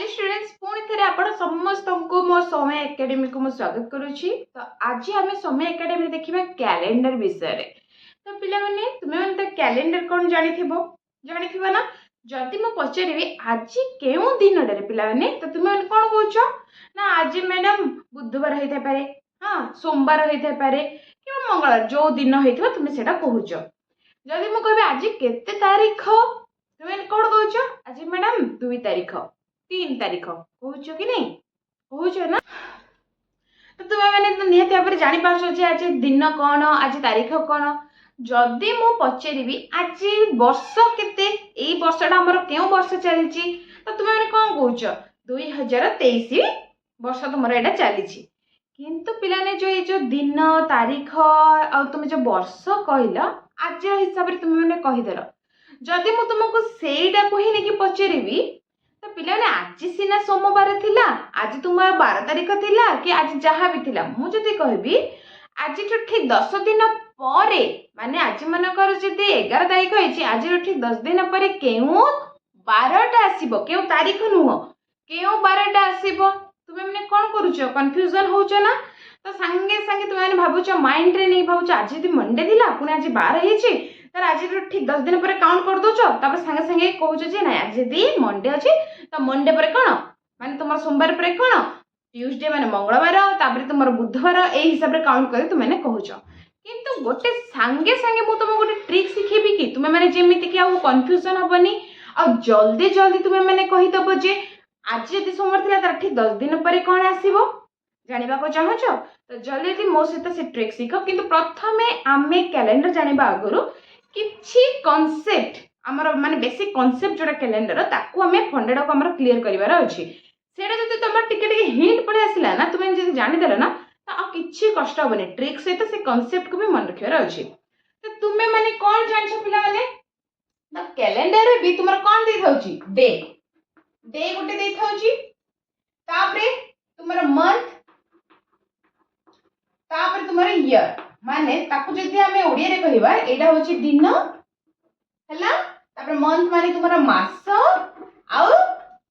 Students पुणी थे आपण समस्त को मो समय एकेडमी को स्वागत करुच्ची। तो आज आम समय एकेडमी देखा कैलेंडर विषय रे। तो पिला माने तुमे माने तो कैलेंडर कौन जानी ना। जदि मु पचारि आज केउ दिन रे पिला माने तो तुमे माने कौन कहउछ ना आज मैडम बुधवार होइते पारे, हाँ सोमवार होइते पारे कि मंगलवार जो दिन होइतबा तुमे सेटा कहउछ। जदि मु कहबे आज केते तारीख तुमे कौन कहउछ आज मैडम 2 तारीख 3 तारीख कहूच कि नहीं कहूच ना। तो तुम्हें मैंने तो निहत भाव में जानी पार्छ जे आज दिन कौन आज तारीख कौन। जदि मु पचारि आज वर्ष केते एई वर्षटा हमर केउ वर्ष चलछि तो तुम्हें मैंने कौन कहूच 2023 वर्ष तुमर एटा चलछि। किंतु पिला ने जो दिन तारीख आ तुम जो वर्ष कहल आज हिसाब से तुम्हें मैंने कहीदेल। जदि मु तुमको सेटा कहिनी कि पचारि तो पिला ने आज सीना सोमवार थिला आज तुम्हार 12 तारीख थिला कि आज जहाँ भी थिला मुझे कहबी आज ठीक 10 दिन परे माने आज मनकर जदि 11 तारीख होइछि आज ठीक 10 दिन परे केउ 12टा आसीबो केउ तारीख नुह केउ 12टा आसीबो तुमे माने कोन करूछो कंफ्यूजन होउछो ना। तो संगे संगे तुमे भाबुछो माइंड रे नहीं भाबुछो आज जदि मंडे थिला पुनी आज 12 हेछि तर आज ठीक 10 दिन पर काउंट कर दो तापर संगे संगे कहूछ जे ना आज यदि मंडे अच्छी तो मंडे पर कौन माने तुम सोमवार पर कौन ट्यूसडे माने मंगलवार तापर तुम बुधवार ए हिसाब से काउंट कर तुम कहूछ। किंतु गोटे संगे संगे मु तुम गोटे ट्रिक शिखेबी कि तुम मैंने जमीती कि कंफ्यूजन हेनी आ जल्दी जल्दी तुम मैंने कहीदेव जे आज यदि सोमवार थिला तार ठीक 10 दिन पर कौन आसीबो जानिबा को चाहछ तो जल्दी जल्दी मो सहित से ट्रिक शिख। किंतु प्रथमे आमे कैलेंडर जानिबा आगुरु किछि कॉन्सेप्ट आमर माने बेसिक कॉन्सेप्ट जोड़ा कैलेंडर ताकू हमें फंडेड को हमर क्लियर करिवार अछि। सेडा जदि तुम टिके टिके हिंट पड़े आसिला ना तुम जदि जानि देला ना तो आ किछि कष्ट होबनी ट्रिक सहित से कॉन्सेप्ट को भी मन रखिवार अछि। तो तुमे माने कोन जानछ पिला माने ना कैलेंडर रे भी तुमर कोन दे थाउची डे डे गोटे दे थाउची तापरे तुमर मंथ तापरे तुमर ईयर माने ताकू जदि हमें ओडिया रे कहिबा एटा होची दिन हैला तापर मंथ माने तुमरा मास आउ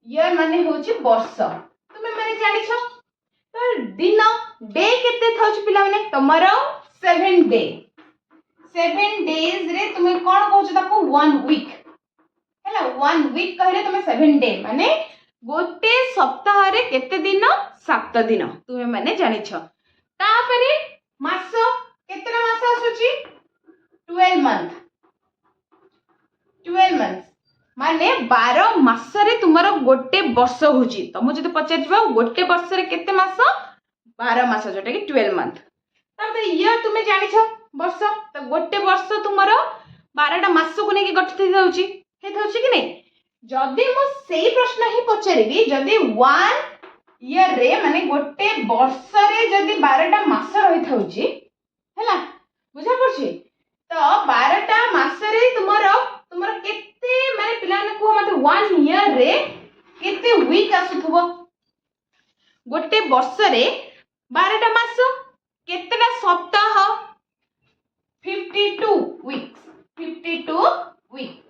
ईयर माने होची वर्ष तुमे माने जानि छ। तो दिन डे केते थाउची पिला माने तमरो 7 डे 7 डेज रे तुमे कोन कहउछ ताको 1 वीक हैला 1 वीक कहले तुमे 7 डे माने गोटे सप्ताह रे केते दिन 7 दिन तुमे माने जानि छ। तापरे मास केतेटा मास आसुची 12 मंथ 12 मंथ माने 12 मास रे तुमरो गोटे वर्ष होची। तो मु जदि पचारबा गोटे वर्ष रे केते मास 12 मास जोटा कि 12 मंथ। तापर ईयर तुमे जानि छ वर्ष तो गोटे वर्ष तुमरो 12टा मास को नेकी गठित होउची हे थाउची कि नहीं। जदि मु सेही प्रश्न ही पचारिबी जदि 1 ईयर रे माने गोटे वर्ष रे जदि 12टा मास रही थाउची हैला बुझा पड़छि तो 12टा मास रे तुमरो केते माने पिला ने को मते 1 ईयर रे केते वीक आसुथबो गोटे वर्ष रे 12टा मास केतेटा सप्ताह 52 वीक्स 52 वीक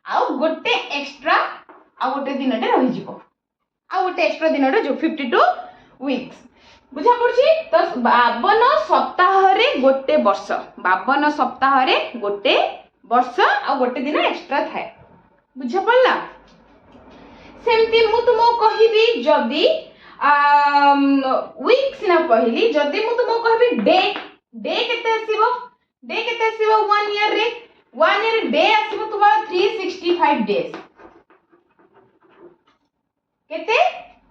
आ गोटे एक्स्ट्रा आ गोटे दिनटे रहि जिवो आ गोटे एक्स्ट्रा दिनटे जो 52 वीक्स बुझा पड़छि। तो 52 सप्ताह रे गोटे वर्ष 52 सप्ताह रे गोटे वर्ष आ गोटे दिन एक्स्ट्रा थाए बुझा पड़ला। सेमती मु तुमको कहिबी जदी वीक्स ना कहली जदी मु तुमको कहबी डे डे केते आसीबो 1 ईयर रे 1 ईयर डे आसीबो तुम्हारा 365 डेज केते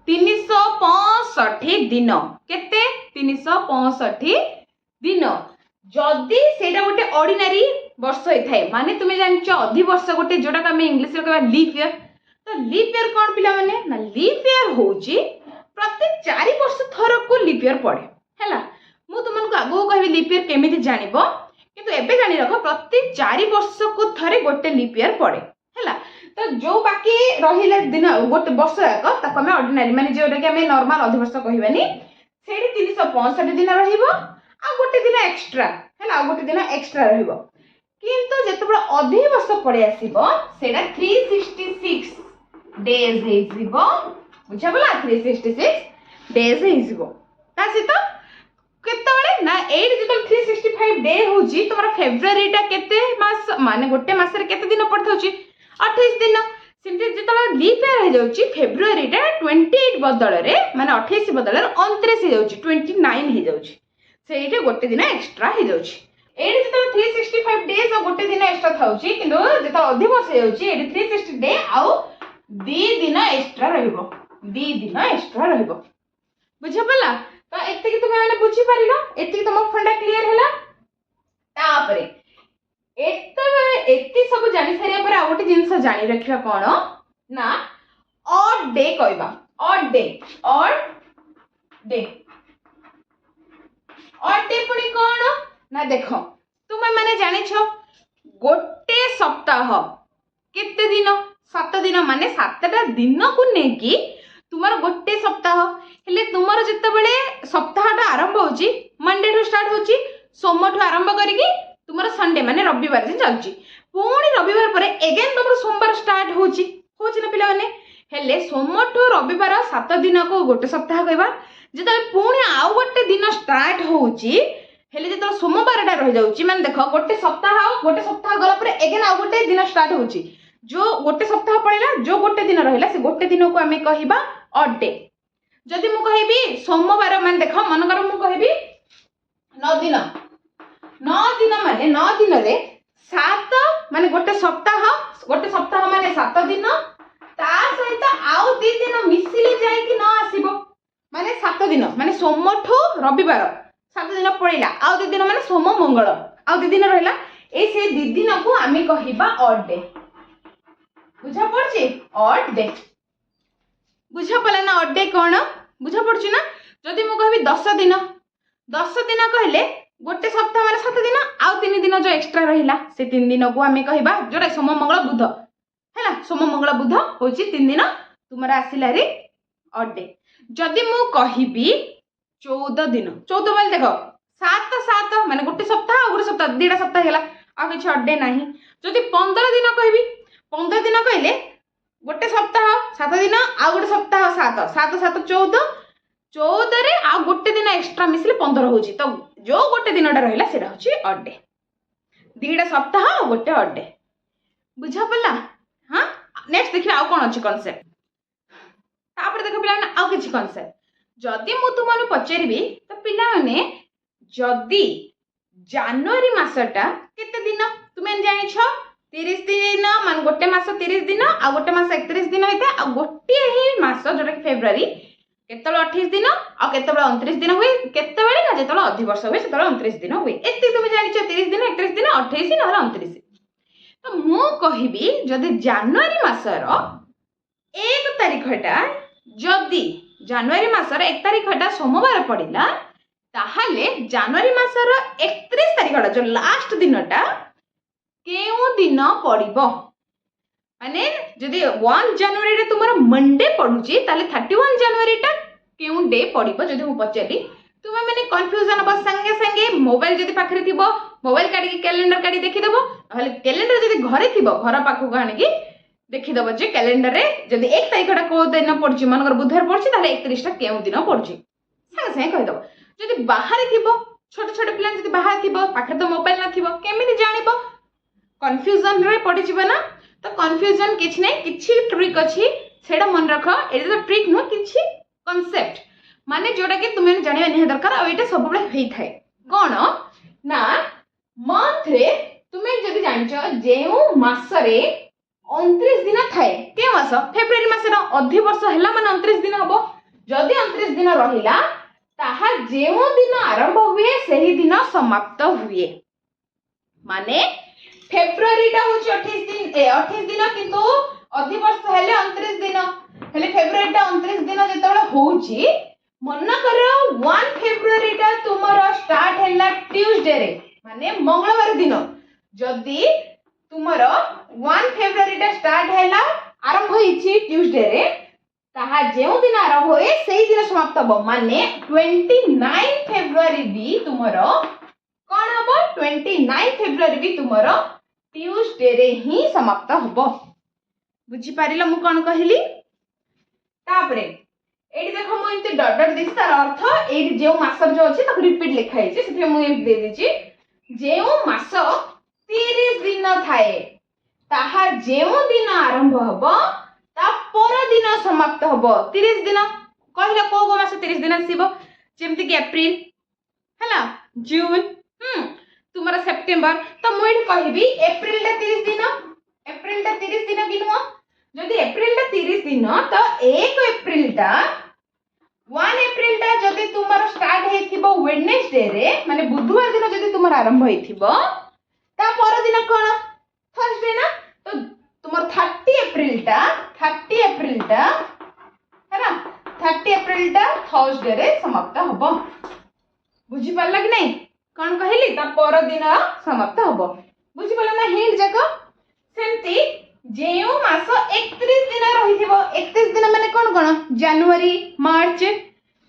365 दिन केते 365 दिन। जदि सेटा गोटे ऑर्डिनरी वर्ष होई थाए माने तुमे जानछ अधि वर्ष गोटे जोटा हमें इंग्लिश रे कहबा लीप ईयर। तो लीप ईयर कोन पिला माने ना लीप ईयर होची प्रति 4 वर्ष थर को लीप ईयर पड़े हैला। मु तुमनको आगो कहबी लीप ईयर केमिति जानिबो किंतु एबे जानि रखो प्रति 4 वर्ष को थरे गोटे लीप ईयर पड़े हैला। तो जो बाकी रहिले दिन गोटे वर्ष जाक ताको हमें ऑर्डिनरी माने जोटा कि हमें नॉर्मल अधिवर्ष कहबानी सेठी 365 दिन रहिबो आ गोटे दिन एक्स्ट्रा हैला आ गोटे दिन एक्स्ट्रा रहिबो। किंतु जेतेबेला अधिवर्ष पड़े आसीबो सेटा 366 डेज हेजिबो बुझा बोला 366 डेज हेजिबो ता सहित केतबेले ना एट जेतल 365 डे होची तमरा फेब्रुअरी टा केते मास माने गोटे मास रे केते दिन पड़थौची 28 दिन सिमते जेतल लीप ईयर हे जाउची फेब्रुअरी टा 28 बदल रे माने 28 बदल रे 29 हे जाउची 29 हे जाउची सेइटे गोटे दिन एक्स्ट्रा हे जाउची एट जेतल 365 डेज गोटे दिन एक्स्ट्रा थाउची किंतु जेतल अधिवर्ष हे जाउची एट 360 डे आउ 2 दिन एक्स्ट्रा रहइबो 2 दिन एक्स्ट्रा रहइबो बुझा पला तो एते कि तुमे माने बुझी परिलो एते कि तुम फंडा क्लियर हैला तापरे एते सब जानि सारिया पर आ गोटे जिंस जानि रखिया कोन ना ऑड डे कहबा ऑड डे पुनी कोन ना देखो तुमे माने जानि छ गोटे सप्ताह केते दिन 7 दिन माने 7टा दिन को नेकी तुमर गोटे सप्ताह हेले तुमर जिते बड़े सप्ताहटा आरंभ होची मंडे टू स्टार्ट होची सोम ठू आरंभ करिकी तुमर संडे माने रविवार दिन चलची पुणी रविवार परे अगेन तुमर सोमवार स्टार्ट होची ना पिला माने हेले सोम ठू रविवार 7 दिन को गोटे सप्ताह कहबा जेतले पुणी आउ गोटे दिन स्टार्ट होची हेले जेतले सोमवारटा रह जाउची माने देखो गोटे सप्ताह गला परे अगेन आउ गोटे दिन स्टार्ट होची जो गोटे सप्ताह पड़ेला जो गोटे दिन रहिला से गोटे दिन को आमे कहिबा ऑड डे जदि मु कहबी सोमवार मान देख मनकर मु कहबी 9 दिन माने 9 दिन रे 7 माने गोटे सप्ताह माने 7 दिन ता सहित आउ 2 दिन मिसिले जाई कि न आसीबो माने 7 दिन माने सोम ठू रविवार 7 दिन पड़ेला आउ 2 दिन माने सोम मंगल आउ 2 दिन रहला ए से 2 दिन को आमे कहिबा ऑड डे बुझा पड़ची ऑड डे बुझा पला ना ऑड डे कोन बुझा पड़ची ना जदि मु कहबी 10 दिन कहले गोटे सप्ताह माने 7 दिन आउ 3 दिन जो एक्स्ट्रा रहिला से 3 दिन को आमे कहिबा जोटा सोम मंगल बुध हैला सोम मंगल बुध होची 3 दिन तुमरा आसिला रे ऑड डे जदि मु कहबी 14 दिन 14 माने देखो 7 माने गोटे सप्ताह दीटा सप्ताह हैला आ किछ ऑड डे नाही जदि 15 दिन कहबी 15 दिन कहले गोटे सप्ताह 7 दिन आ गोटे सप्ताह 7 14 रे आ गोटे दिन एक्स्ट्रा मिसले 15 होची तो जो गोटे दिनटा रहिला सेटा होची ऑड डे दीटा सप्ताह आ गोटे ऑड डे बुझा पला हां नेक्स्ट देखिबा आ कोन अछि कांसेप्ट तापर देखो पिला आ किछि कांसेप्ट जदि मु तुमनु पचेरबी तो पिला माने जदि जनवरी मासटा केते दिन तुमे जानि छ 30 दिन मान गोटे मास 30 दिन आ गोटे मास 31 दिन होइते आ गोटे ही मास जोटा कि फेब्रुअरी केतल 28 दिन आ केतल 29 दिन हुए केतबेले ना जेतल अधिवर्ष हुए सेतल 29 दिन हुए एते तुमे जानि छ 30 दिन 31 दिन 28 न 29 तो मु कहिबी जदि जनवरी मासर 1 तारिखटा जदि जनवरी मासर 1 तारिखटा सोमवार पड़िला ताहाले जनवरी मासर 31 तारिखटा जो लास्ट दिनटा केउ दिन पड़िबो माने जदि 1 जनवरी रे तुमरा मंडे पडुची ताले 31 जनवरी टा केउ डे पड़िबो जदि मु पचेली तुमे माने कंफ्यूजन अब संगे मोबाइल जदि पाखरे थिबो मोबाइल काढी के कैलेंडर काढी देखि देबो हले कैलेंडर जदि घरे थिबो घर पाखु गाणी की देखि देबो जे कैलेंडर रे जदि 1 तारिखटा को दिन पडुची मनकर बुधवार पडुची ताले 31 टा केउ दिन पडुची संगे कहि देबो जदि बाहर थिबो छोटे छोटे प्लान जदि बाहर थिबो पाखरे तो मोबाइल ना थिबो केमिति जानिबो कंफ्यूजन रे पड़ी जीव ना तो कंफ्यूजन किछ नै किछि ट्रिक अछि सेडा मन रख एटा तो ट्रिक न किछि कांसेप्ट माने जोडा के तुमे जानिबा नै दरकार आ एटा सब बेले हेई थाए कोन ना मंथ रे तुमे जदि जानिछ जेउ मास रे 29 दिन थाए के मास फेब्रुअरी मास रे अधिवर्ष हैला माने 29 दिन हबो जदि 29 दिन रहिला ताहा जेउ दिन आरंभ हुए सेही दिन समाप्त हुए माने फेब्रुअरी टा होची 28 दिन किंतु अधिवर्ष हेले 29 दिन हेले फेब्रुअरी टा 29 दिन जेतबेले होची मन कर 1 फेब्रुअरी टा तुमरो स्टार्ट हैला ट्यूसडे रे माने मंगलवार दिन जदी तुमरो 1 फेब्रुअरी टा स्टार्ट हैला आरंभ होईची ट्यूसडे रे ताहा जेउ दिन आरंभ होए सेही दिन समाप्त हो माने 29 फेब्रुअरी भी तुमरो कोन हबो 29 फेब्रुअरी भी तुमरो ट्यूसडे रे ही समाप्त हबो बुझी पारिल मु कौन कहली तापरे एठी देखो मु इनते डॉट डॉट देछि तार अर्थ एठी जेउ मास जो अछि ताको रिपीट लिखा हिछि सेथे मु एम दे देछि जेउ मास 30 दिन थाए ताहा जेउ दिन आरंभ हबो ता पर दिन समाप्त हबो 30 दिन कहले को को मास 30 दिन आसीबो जेमति कि अप्रैल हैला जून तुम्हारा सेप्टेम्बर तो मु एठी कहबी अप्रैल ता 30 दिन एप्रिल टा 30 दिन गिनुआ जदि अप्रैल टा 30 दिन तो 1 अप्रैल टा 1 अप्रैल टा जदि तुम्हारा स्टार्ट हेथिबो वेडनेसडे रे माने बुधवार दिन जदि तुम्हारा आरंभ हेथिबो ता पर दिन कोन थर्सडे ना तो तुम्हारा 30 अप्रैल टा है ना 30 अप्रैल टा थर्सडे रे समाप्त हबो बुझी पारला कि नहीं कोन कहली ता पर दिन समाप्त हबो बुझी पारला ना हिंट जाको सेमती जेउ मास 31 दिन रहिथिबो 31 दिन माने कोन कोन जनवरी मार्च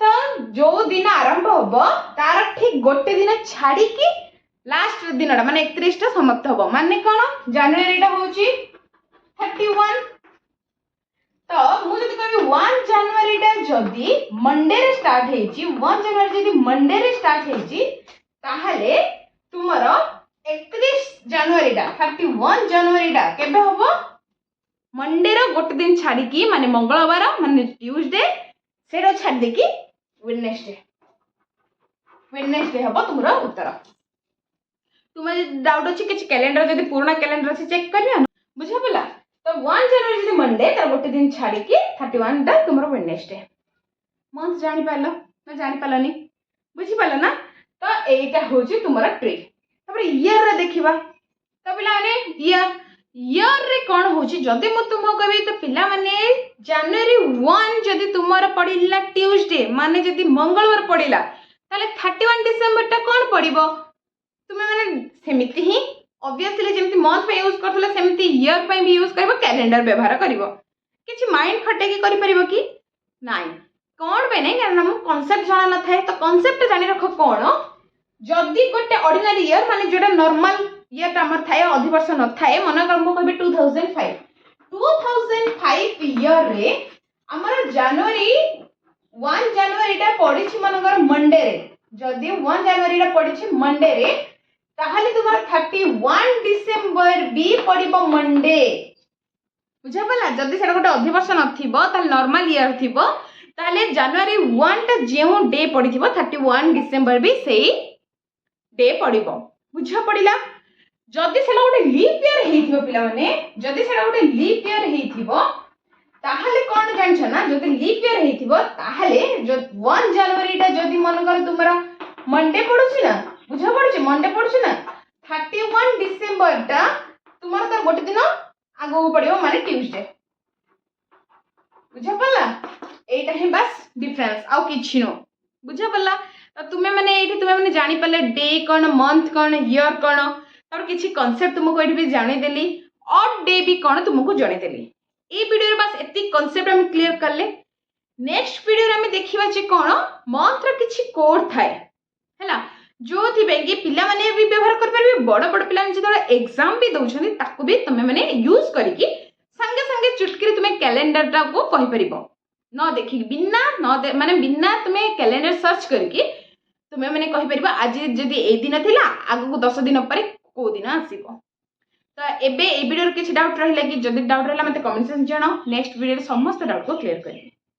तो जो दिन आरंभ हबो तार ठीक गोटे दिन छाडी की लास्ट दिन माने 31 टा समाप्त हबो माने कोन जनवरी टा होची 31 तो मु जदि कहबी 1 जनवरी टा जदि मंडे रे स्टार्ट हेची 1 जनवरी जदि मंडे रे स्टार्ट हेची ताहाले तुमरो 31 जनवरी टा 31 जनवरी टा केबे हबो मंडे रो गोटे दिन छाडी की माने मंगलवार माने ट्यूसडे सेरो छाडी दे की वेडनेसडे हबो तुमरो उत्तर तुमे डाउट अछि किछ कैलेंडर जदि पुराना कैलेंडर अछि चेक करियो ना बुझा पला तो 1 जनवरी जदि मंडे तर गोटे दिन छाडी की 31 टा तुमरो वेडनेसडे मंथ जानि पालो ना जानि पालनी बुझी पालो ना तो एटा होची तुमरो ट्रिक तापर ईयर रे देखिबा तो पिला माने ईयर रे कोन होची जदि मु तुम कहबी तो पिला माने जनवरी 1 जदि तुमरो पडिला ट्यूसडे माने जदि मंगलवार पडिला ताले 31 डिसेंबर टा कोन पडिबो तुमे माने सेमिति ही ऑब्वियसली जेमति मंथ पे यूज करथले सेमति ईयर पे भी यूज करबो कैलेंडर व्यवहार करबो किछि माइंड खटे की करि परिबो कि नाही कोन पे नै कारण हम कांसेप्ट जाना न थाए तो कांसेप्ट जानि रखो कोन जदि गोटे ऑर्डिनरी ईयर माने जोटा नॉर्मल ईयर हमर थाए अधिवर्ष न थाए मन करबो कहबे 2005 ईयर रे हमर जनवरी 1 जनवरी टा पडिछि मनकर मंडे रे जदि 1 जनवरी टा पडिछि मंडे रे ताहाले तुम्हारा 31 डिसेंबर भी पडिबो मंडे बुझा पला जदि सेटा गोटे अधिवर्ष नथिबो ता नॉर्मल ईयर थिबो ताले जनवरी 1 टा जेउ डे पडिथिबो 31 डिसेंबर भी सेही डे पडिबो बुझा पडिला जदि सेला गोटे लीप ईयर हेथिबो पिला माने जदि सेला गोटे लीप ईयर हेथिबो ताहाले कोन जानछ ना जदि लीप ईयर हेथिबो ताहाले 1 जनवरी टा जदि मन कर तुमरा मंडे पडुछि ना बुझा पडुछि मंडे पडुछि ना 31 डिसेंबर टा तुमरा तर गोटे दिन आगो पडिबो माने ट्यूसडे बुझा पडला एटा हे बस डिफरेंस आउ किछि नो बुझा पडला तो तुमे माने एठी तुमे माने जानि पले डे कोन मंथ कोन ईयर कोन और किछि कांसेप्ट तुमको एठी भी जानि देली ऑड डे भी कोन तुमको जानि देली ए वीडियो रे बस एति कांसेप्ट हम क्लियर करले नेक्स्ट वीडियो रे हम देखिबा जे कोन मंथ रे किछि कोड थाए हैला जो थिबे कि पिला माने भी व्यवहार कर परबे बड़ बड़ पिला जे एग्जाम भी दउछनी ताको भी तुमे माने यूज करिकि संगे संगे चुटकी तुमे कैलेंडर टा को कहि परिबो न देखि बिना न माने बिना तुमे कैलेंडर सर्च करिकि तुमे माने कहि परिबो आज जदी ए दिन थिला आगु 10 दिन परे को दिन आसीबो तो एबे ए वीडियो रे किछि डाउट रहिला कि जदी डाउट रहला मते कमेंट सेक्शन जणाओ नेक्स्ट वीडियो रे समस्त डाउट को क्लियर करिबे।